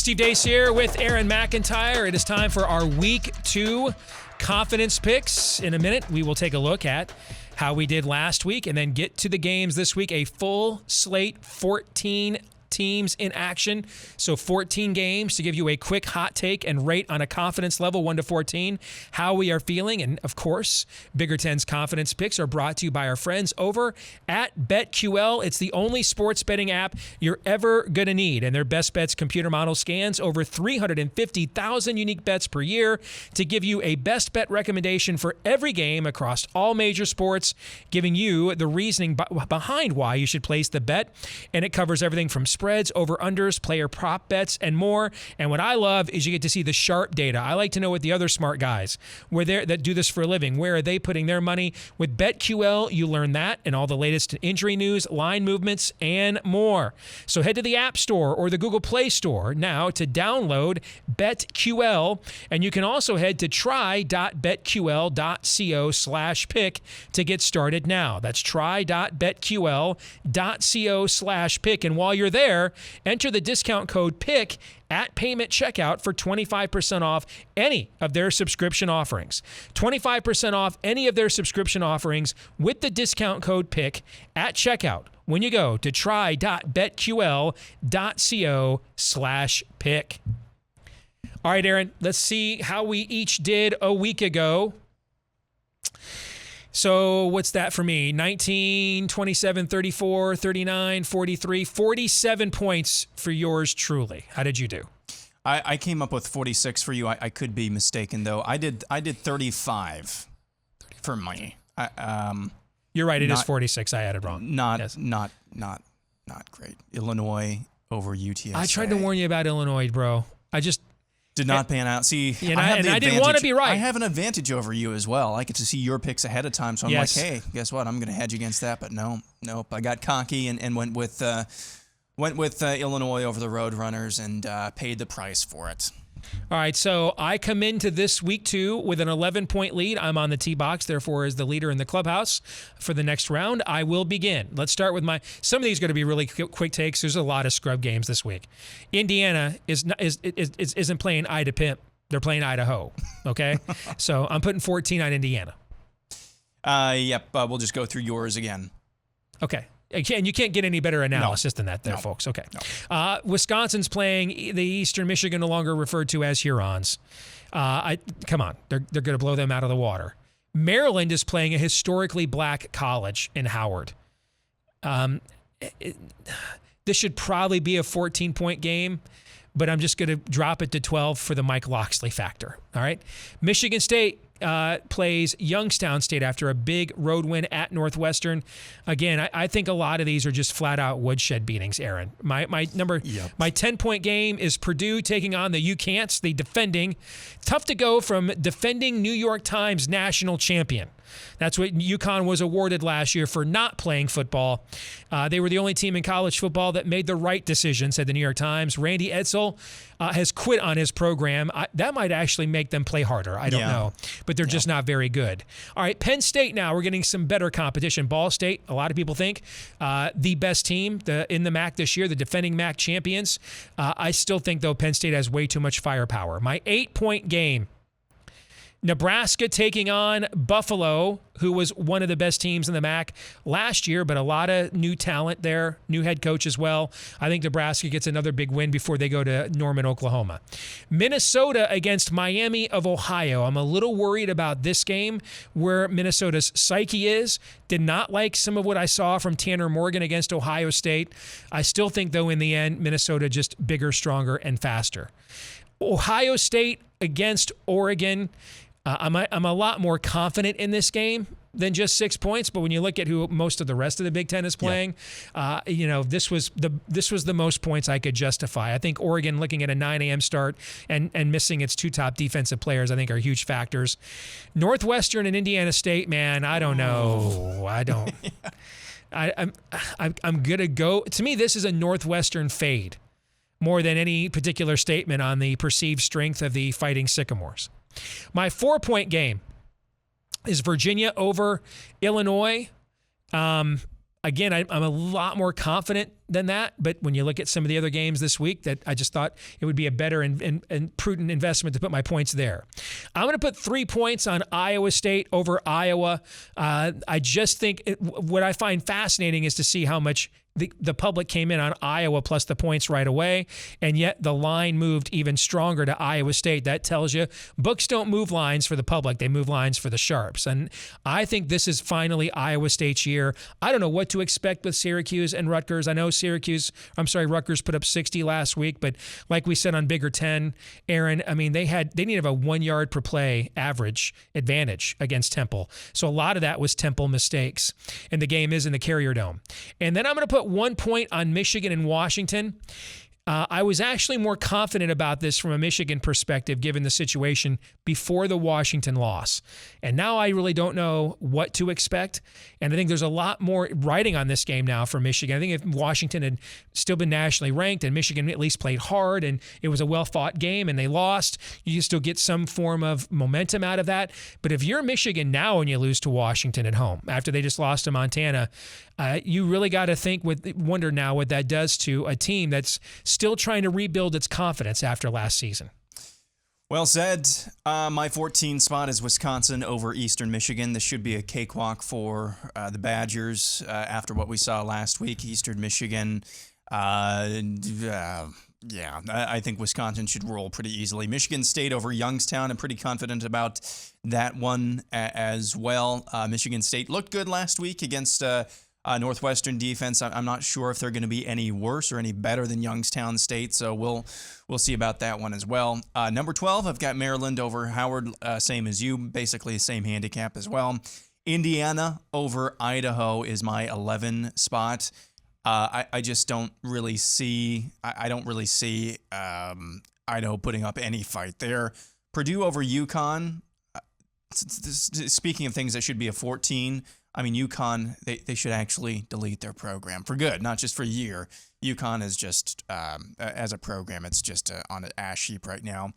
Steve Deace here with Aaron McIntyre. It is time for our Week 2 confidence picks. In a minute, we will take a look at how we did last week and then get to the games this week. A full slate, 14 teams in action. So 14 games to give you a quick hot take and rate on a confidence level 1 to 14 how we are feeling. And of course, Bigger Ten's confidence picks are brought to you by our friends over at BetQL. It's the only sports betting app you're ever going to need. And their best bets computer model scans over 350,000 unique bets per year to give you a best bet recommendation for every game across all major sports, giving you the reasoning behind why you should place the bet. And it covers everything from spreads, over-unders, player prop bets, and more. And what I love is you get to see the sharp data. I like to know what the other smart guys that do this for a living, where are they putting their money? With BetQL, you learn that and all the latest injury news, line movements, and more. So head to the App Store or the Google Play Store now to download BetQL. And you can also head to try.betql.co/pick to get started now. That's try.betql.co/pick. And while you're there, enter the discount code PICK at payment checkout for 25% off any of their subscription offerings. 25% off any of their subscription offerings with the discount code PICK at checkout when you go to try.betql.co/pick. All right, Aaron, let's see how we each did a week ago. So what's that for me? 19, 27, 34, 39, 43, 47 points for yours truly. How did you do? I came up with 46 for you. I could be mistaken though. I did 35 for me. You're right. It is 46. I added wrong. Not yes. not great. Illinois over UTSA. I tried to warn you about Illinois, bro. I just did not pan out. See, I didn't want to be right. I have an advantage over you as well. I get to see your picks ahead of time, so I'm like, hey, guess what? I'm going to hedge against that. But nope. I got cocky and went with Illinois over the Roadrunners and paid the price for it. All right, so I come into this week 2 with an 11-point lead. I'm on the tee box, therefore, as the leader in the clubhouse for the next round. I will begin. Let's start with some of these are going to be really quick takes. There's a lot of scrub games this week. Indiana isn't playing Ida Pimp. They're playing Idaho, okay? So I'm putting 14 on Indiana. Yep, we'll just go through yours again. Okay. And you can't get any better analysis than that folks. Okay. No. Wisconsin's playing the Eastern Michigan, no longer referred to as Hurons. Come on. They're going to blow them out of the water. Maryland is playing a historically black college in Howard. This should probably be a 14-point game, but I'm just going to drop it to 12 for the Mike Loxley factor. All right. Michigan State plays Youngstown State after a big road win at Northwestern. Again, I think a lot of these are just flat-out woodshed beatings, Aaron. My 10-point game is Purdue taking on the UCants, the defending. Tough to go from defending New York Times national champion. That's what UConn was awarded last year for not playing football. They were the only team in college football that made the right decision, said the New York Times. Randy Edsall has quit on his program. That might actually make them play harder. I don't know. But they're just not very good. All right, Penn State now. We're getting some better competition. Ball State, a lot of people think, the best team in the MAC this year, the defending MAC champions. I still think, though, Penn State has way too much firepower. My 8-point game. Nebraska taking on Buffalo, who was one of the best teams in the MAC last year, but a lot of new talent there, new head coach as well. I think Nebraska gets another big win before they go to Norman, Oklahoma. Minnesota against Miami of Ohio. I'm a little worried about this game, where Minnesota's psyche is. Did not like some of what I saw from Tanner Morgan against Ohio State. I still think, though, in the end, Minnesota just bigger, stronger, and faster. Ohio State against Oregon. I'm a lot more confident in this game than just 6 points, but when you look at who most of the rest of the Big Ten is playing, this was the most points I could justify. I think Oregon, looking at a 9 a.m. start and missing its 2 top defensive players, I think are huge factors. Northwestern and Indiana State, man, I don't know. I don't. I'm gonna go. To me, this is a Northwestern fade more than any particular statement on the perceived strength of the Fighting Sycamores. My 4-point game is Virginia over Illinois. Again, I'm a lot more confident than that. But when you look at some of the other games this week, that I just thought it would be a better and prudent investment to put my points there. I'm going to put 3 points on Iowa State over Iowa. I just think what I find fascinating is to see how much the public came in on Iowa plus the points right away, and yet the line moved even stronger to Iowa State. That tells you books don't move lines for the public. They move lines for the sharps. And I think this is finally Iowa State's year. I don't know what to expect with Syracuse and Rutgers. I know Rutgers put up 60 last week, but like we said on Bigger 10, Aaron, I mean, they need to have a 1 yard per play average advantage against Temple. So a lot of that was Temple mistakes. And the game is in the Carrier Dome. And then I'm going to put 1 point on Michigan and Washington. I was actually more confident about this from a Michigan perspective, given the situation before the Washington loss. And now I really don't know what to expect. And I think there's a lot more writing on this game now for Michigan. I think if Washington had still been nationally ranked and Michigan at least played hard and it was a well-fought game and they lost, you still get some form of momentum out of that. But if you're Michigan now and you lose to Washington at home after they just lost to Montana, you really got to wonder now what that does to a team that's still trying to rebuild its confidence after last season. Well said. My 14 spot is Wisconsin over Eastern Michigan. This should be a cakewalk for the Badgers after what we saw last week. Eastern Michigan, I think Wisconsin should roll pretty easily. Michigan State over Youngstown. I'm pretty confident about that one as well. Michigan State looked good last week against Northwestern defense. I'm not sure if they're going to be any worse or any better than Youngstown State, so we'll see about that one as well. Number 12, I've got Maryland over Howard, same as you, basically the same handicap as well. Indiana over Idaho is my 11 spot. I just don't really see. I don't really see Idaho putting up any fight there. Purdue over UConn. Speaking of things that should be a 14. I mean, UConn, they should actually delete their program for good, not just for a year. UConn is just, as a program, it's just on an ash heap right now.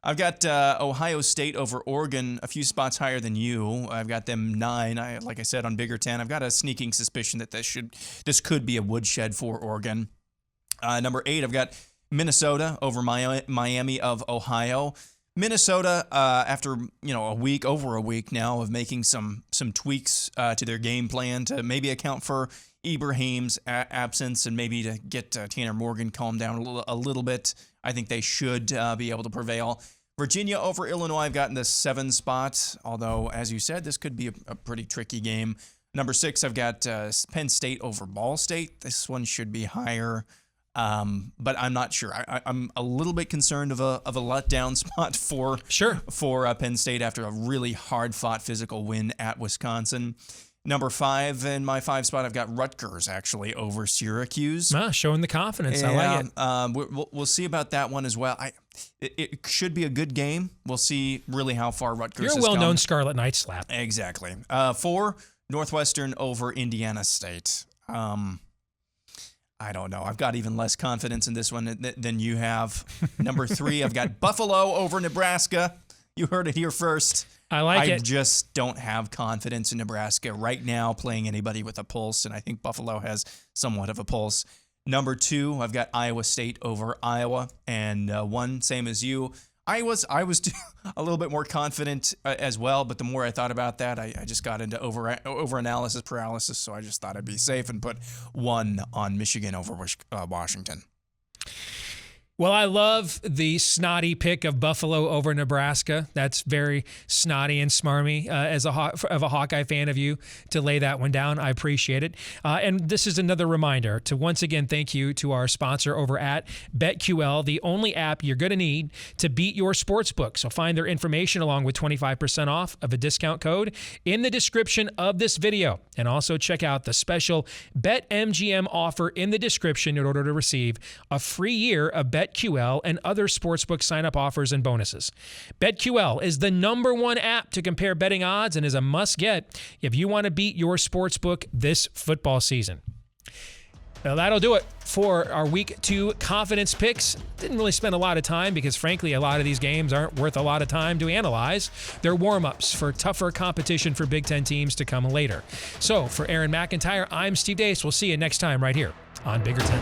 I've got Ohio State over Oregon, a few spots higher than you. I've got them 9. Like I said, on Bigger 10, I've got a sneaking suspicion that this could be a woodshed for Oregon. Number 8, I've got Minnesota over Miami of Ohio. Minnesota, after over a week now of making some tweaks to their game plan to maybe account for Ibrahim's absence and maybe to get Tanner Morgan calmed down a little bit, I think they should be able to prevail. Virginia over Illinois, I've gotten the 7 spot, although, as you said, this could be a pretty tricky game. Number 6, I've got Penn State over Ball State. This one should be higher. But I'm not sure. I'm a little bit concerned of a letdown spot for Penn State after a really hard-fought physical win at Wisconsin. Number 5 in my 5 spot, I've got Rutgers actually over Syracuse. Showing the confidence. I like it. We'll see about that one as well. It should be a good game. We'll see really how far Rutgers has gone. You're a well-known Scarlet Knight slap. Exactly. 4, Northwestern over Indiana State. I don't know. I've got even less confidence in this one than you have. Number 3, I've got Buffalo over Nebraska. You heard it here first. I just don't have confidence in Nebraska right now playing anybody with a pulse, and I think Buffalo has somewhat of a pulse. Number 2, I've got Iowa State over Iowa, and 1, same as you. I was a little bit more confident as well, but the more I thought about that, I just got into over-analysis paralysis, so I just thought I'd be safe and put 1 on Michigan over Washington. Well, I love the snotty pick of Buffalo over Nebraska. That's very snotty and smarmy of a Hawkeye fan of you to lay that one down. I appreciate it. And this is another reminder to once again thank you to our sponsor over at BetQL, the only app you're going to need to beat your sportsbook. So find their information along with 25% off of a discount code in the description of this video. And also check out the special BetMGM offer in the description in order to receive a free year of BetQL and other sportsbook sign-up offers and bonuses. BetQL is the #1 app to compare betting odds and is a must-get if you want to beat your sportsbook this football season. Now, that'll do it for our Week 2 confidence picks. Didn't really spend a lot of time because, frankly, a lot of these games aren't worth a lot of time to analyze. They're warm-ups for tougher competition for Big Ten teams to come later. So, for Aaron McIntyre, I'm Steve Deace. We'll see you next time right here on Bigger 10.